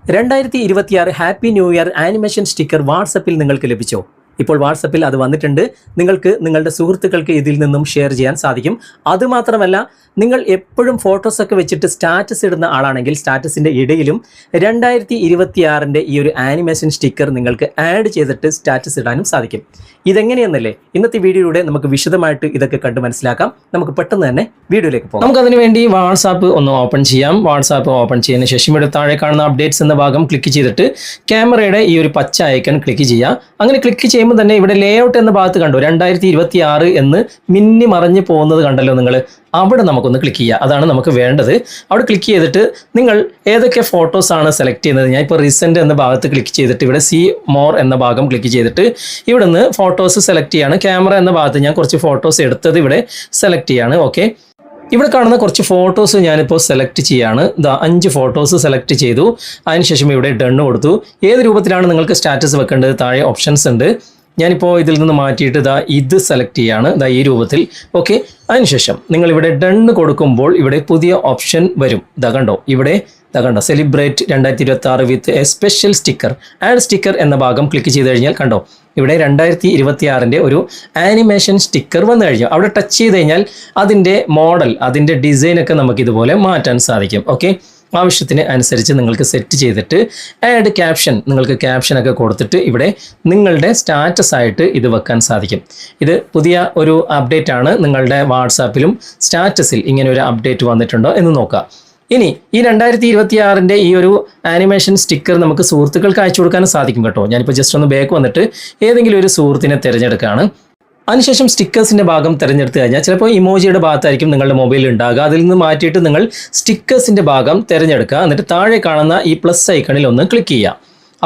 2026 happy new year animation sticker വാട്സപ്പിൽ നിങ്ങൾക്ക് ലഭിച്ചോ? ഇപ്പോൾ വാട്സപ്പിൽ അത് വന്നിട്ടുണ്ട്. നിങ്ങൾക്ക് നിങ്ങളുടെ സുഹൃത്തുക്കൾക്ക് ഇതിൽ നിന്നും ഷെയർ ചെയ്യാൻ സാധിക്കും. അതുമാത്രമല്ല, നിങ്ങൾ എപ്പോഴും ഫോട്ടോസൊക്കെ വെച്ചിട്ട് സ്റ്റാറ്റസ് ഇടുന്ന ആളാണെങ്കിൽ സ്റ്റാറ്റസിൻ്റെ ഇടയിലും 2026 ഈ ഒരു ആനിമേഷൻ സ്റ്റിക്കർ നിങ്ങൾക്ക് ആഡ് ചെയ്തിട്ട് സ്റ്റാറ്റസ് ഇടാനും സാധിക്കും. ഇതെങ്ങനെയെന്നല്ലേ ഇന്നത്തെ വീഡിയോയിലൂടെ നമുക്ക് വിശദമായിട്ട് ഇതൊക്കെ കണ്ട് മനസ്സിലാക്കാം. നമുക്ക് പെട്ടെന്ന് തന്നെ വീഡിയോയിലേക്ക് പോകാം. നമുക്കതിന് വേണ്ടി വാട്സാപ്പ് ഒന്ന് ഓപ്പൺ ചെയ്യാം. വാട്സാപ്പ് ഓപ്പൺ ചെയ്തതിന് ശേഷം ഇവിടെ താഴെ കാണുന്ന അപ്ഡേറ്റ്സ് എന്ന ഭാഗം ക്ലിക്ക് ചെയ്തിട്ട് ക്യാമറയുടെ ഈ ഒരു പച്ച ഐക്കൺ ക്ലിക്ക് ചെയ്യുക. അങ്ങനെ ക്ലിക്ക് ചെയ്യുമ്പോൾ തന്നെ ഇവിടെ ലേഔട്ട് എന്ന ഭാഗത്ത് കണ്ടു 2026 എന്ന് മിന്നി മറിഞ്ഞ് പോകുന്നത് കണ്ടല്ലോ നിങ്ങൾ. അവിടെ നമുക്കൊന്ന് ക്ലിക്ക് ചെയ്യുക. അതാണ് നമുക്ക് വേണ്ടത്. അവിടെ ക്ലിക്ക് ചെയ്തിട്ട് നിങ്ങൾ ഏതൊക്കെ ഫോട്ടോസാണ് സെലക്ട് ചെയ്യുന്നത്. ഞാൻ ഇപ്പോൾ റീസെൻ്റ് എന്ന ഭാഗത്ത് ക്ലിക്ക് ചെയ്തിട്ട് ഇവിടെ സി മോർ എന്ന ഭാഗം ക്ലിക്ക് ചെയ്തിട്ട് ഇവിടെ നിന്ന് ഫോട്ടോസ് സെലക്ട് ചെയ്യാണ്. ക്യാമറ എന്ന ഭാഗത്ത് ഞാൻ കുറച്ച് ഫോട്ടോസ് എടുത്തത് ഇവിടെ സെലക്ട് ചെയ്യാണ്. ഓക്കെ, ഇവിടെ കാണുന്ന കുറച്ച് ഫോട്ടോസ് ഞാനിപ്പോൾ സെലക്ട് ചെയ്യാണ്. 5 ഫോട്ടോസ് സെലക്ട് ചെയ്തു. അതിനുശേഷം ഇവിടെ ഡണ്ണ് കൊടുത്തു. ഏത് രൂപത്തിലാണ് നിങ്ങൾക്ക് സ്റ്റാറ്റസ് വെക്കേണ്ടത് താഴെ ഓപ്ഷൻസ് ഉണ്ട്. ഞാനിപ്പോൾ ഇതിൽ നിന്ന് മാറ്റിയിട്ട് ഇത് സെലക്ട് ചെയ്യാണ്, ഈ രൂപത്തിൽ. ഓക്കെ, അതിനുശേഷം നിങ്ങളിവിടെ ഡണ്ണ് കൊടുക്കുമ്പോൾ ഇവിടെ പുതിയ ഓപ്ഷൻ വരും. കണ്ടോ, ഇവിടെ കണ്ടോ, celebrate 2026 with a special sticker, add sticker എന്ന ഭാഗം ക്ലിക്ക് ചെയ്ത് കഴിഞ്ഞാൽ കണ്ടോ ഇവിടെ 2026 ഒരു ആനിമേഷൻ സ്റ്റിക്കർ വന്നു കഴിഞ്ഞു. അവിടെ ടച്ച് ചെയ്ത് കഴിഞ്ഞാൽ അതിൻ്റെ മോഡൽ, അതിൻ്റെ ഡിസൈനൊക്കെ നമുക്ക് ഇതുപോലെ മാറ്റാൻ സാധിക്കും. ഓക്കെ, ആവശ്യത്തിന് അനുസരിച്ച് നിങ്ങൾക്ക് സെറ്റ് ചെയ്തിട്ട് ആഡ് ക്യാപ്ഷൻ, നിങ്ങൾക്ക് ക്യാപ്ഷനൊക്കെ കൊടുത്തിട്ട് ഇവിടെ നിങ്ങളുടെ സ്റ്റാറ്റസ് ആയിട്ട് ഇത് വെക്കാൻ സാധിക്കും. ഇത് പുതിയ ഒരു അപ്ഡേറ്റ് ആണ്. നിങ്ങളുടെ വാട്സാപ്പിലും സ്റ്റാറ്റസിൽ ഇങ്ങനെ ഒരു അപ്ഡേറ്റ് വന്നിട്ടുണ്ടോ എന്ന് നോക്കുക. ഇനി ഈ 2026 ഈ ഒരു ആനിമേഷൻ സ്റ്റിക്കർ നമുക്ക് സുഹൃത്തുക്കൾക്ക് അയച്ചു കൊടുക്കാനും സാധിക്കും കേട്ടോ. ഞാനിപ്പോൾ ജസ്റ്റ് ഒന്ന് ബാക്ക് വന്നിട്ട് ഏതെങ്കിലും ഒരു സുഹൃത്തിനെ തിരഞ്ഞെടുക്കുകയാണ്. അതിനുശേഷം സ്റ്റിക്കേഴ്സിൻ്റെ ഭാഗം തിരഞ്ഞെടുത്ത് കഴിഞ്ഞാൽ ചിലപ്പോൾ ഇമോജിയുടെ ഭാഗത്തായിരിക്കും നിങ്ങളുടെ മൊബൈലിൽ ഉണ്ടാകുക. അതിൽ നിന്ന് മാറ്റിയിട്ട് നിങ്ങൾ സ്റ്റിക്കേഴ്സിൻ്റെ ഭാഗം തിരഞ്ഞെടുക്കുക. എന്നിട്ട് താഴെ കാണുന്ന ഈ പ്ലസ് ഐക്കണിൽ ഒന്ന് ക്ലിക്ക് ചെയ്യുക.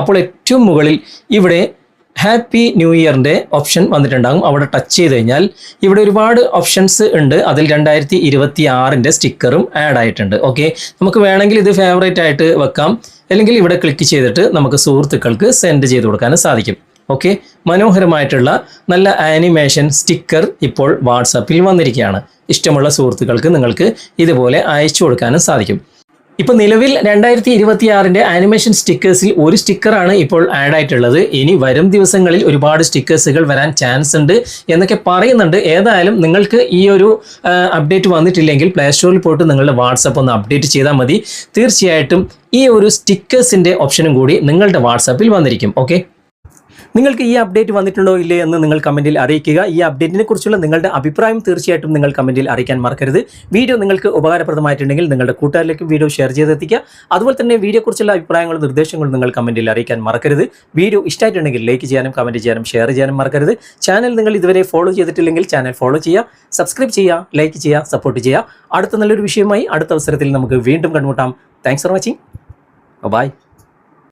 അപ്പോൾ ഏറ്റവും മുകളിൽ ഇവിടെ ഹാപ്പി ന്യൂ ഇയറിൻ്റെ ഓപ്ഷൻ വന്നിട്ടുണ്ടാകും. അവിടെ ടച്ച് ചെയ്ത് കഴിഞ്ഞാൽ ഇവിടെ ഒരുപാട് ഓപ്ഷൻസ് ഉണ്ട്. അതിൽ 2026 സ്റ്റിക്കറും ആഡ് ആയിട്ടുണ്ട്. ഓക്കെ, നമുക്ക് വേണമെങ്കിൽ ഇത് ഫേവറേറ്റ് ആയിട്ട് വെക്കാം, അല്ലെങ്കിൽ ഇവിടെ ക്ലിക്ക് ചെയ്തിട്ട് നമുക്ക് സുഹൃത്തുക്കൾക്ക് സെൻഡ് ചെയ്ത് കൊടുക്കാനും സാധിക്കും. ഓക്കെ, മനോഹരമായിട്ടുള്ള നല്ല ആനിമേഷൻ സ്റ്റിക്കർ ഇപ്പോൾ വാട്സാപ്പിൽ വന്നിരിക്കുകയാണ്. ഇഷ്ടമുള്ള സുഹൃത്തുക്കൾക്ക് നിങ്ങൾക്ക് ഇതുപോലെ അയച്ചു കൊടുക്കാനും സാധിക്കും. ഇപ്പോൾ നിലവിൽ 2026 ആനിമേഷൻ സ്റ്റിക്കേഴ്സിൽ ഒരു സ്റ്റിക്കറാണ് ഇപ്പോൾ ആഡ് ആയിട്ടുള്ളത്. ഇനി വരും ദിവസങ്ങളിൽ ഒരുപാട് സ്റ്റിക്കേഴ്സുകൾ വരാൻ ചാൻസ് ഉണ്ട് എന്നൊക്കെ പറയുന്നുണ്ട്. ഏതായാലും നിങ്ങൾക്ക് ഈ ഒരു അപ്ഡേറ്റ് വന്നിട്ടില്ലെങ്കിൽ പ്ലേ സ്റ്റോറിൽ പോയിട്ട് നിങ്ങളുടെ വാട്സാപ്പ് ഒന്ന് അപ്ഡേറ്റ് ചെയ്താൽ മതി. തീർച്ചയായിട്ടും ഈ ഒരു സ്റ്റിക്കേഴ്സിൻ്റെ ഓപ്ഷനും കൂടി നിങ്ങളുടെ വാട്സാപ്പിൽ വന്നിരിക്കും. ഓക്കെ, നിങ്ങൾക്ക് ഈ അപ്ഡേറ്റ് വന്നിട്ടുണ്ടോ ഇല്ലേ എന്ന് നിങ്ങൾ കമൻറ്റിൽ അറിയിക്കുക. ഈ അപ്ഡേറ്റിനെ കുറിച്ചുള്ള നിങ്ങളുടെ അഭിപ്രായം തീർച്ചയായിട്ടും നിങ്ങൾ കമൻറ്റിൽ അറിയിക്കാൻ മറക്കരുത്. വീഡിയോ നിങ്ങൾക്ക് ഉപകാരപ്രദമായിട്ടുണ്ടെങ്കിൽ നിങ്ങളുടെ കൂട്ടുകാരിലേക്ക് വീഡിയോ ഷെയർ ചെയ്തെത്തിക്കുക. അതുപോലെ തന്നെ വീഡിയോയെക്കുറിച്ചുള്ള അഭിപ്രായങ്ങളും നിർദ്ദേശങ്ങളും നിങ്ങൾ കമൻറ്റിൽ അറിയിക്കാൻ മറക്കരുത്. വീഡിയോ ഇഷ്ടമായിട്ടുണ്ടെങ്കിൽ ലൈക്ക് ചെയ്യാനും കമൻറ്റ് ചെയ്യാനും ഷെയർ ചെയ്യാനും മറക്കരുത്. ചാനൽ നിങ്ങൾ ഇതുവരെ ഫോളോ ചെയ്തിട്ടില്ലെങ്കിൽ ചാനൽ ഫോളോ ചെയ്യുക, സബ്സ്ക്രൈബ് ചെയ്യുക, ലൈക്ക് ചെയ്യുക, സപ്പോർട്ട് ചെയ്യുക. അടുത്ത നല്ലൊരു വിഷയമായി അടുത്ത അവസരത്തിൽ നമുക്ക് വീണ്ടും കണ്ടുമുട്ടാം. Thanks for watching. ബൈ.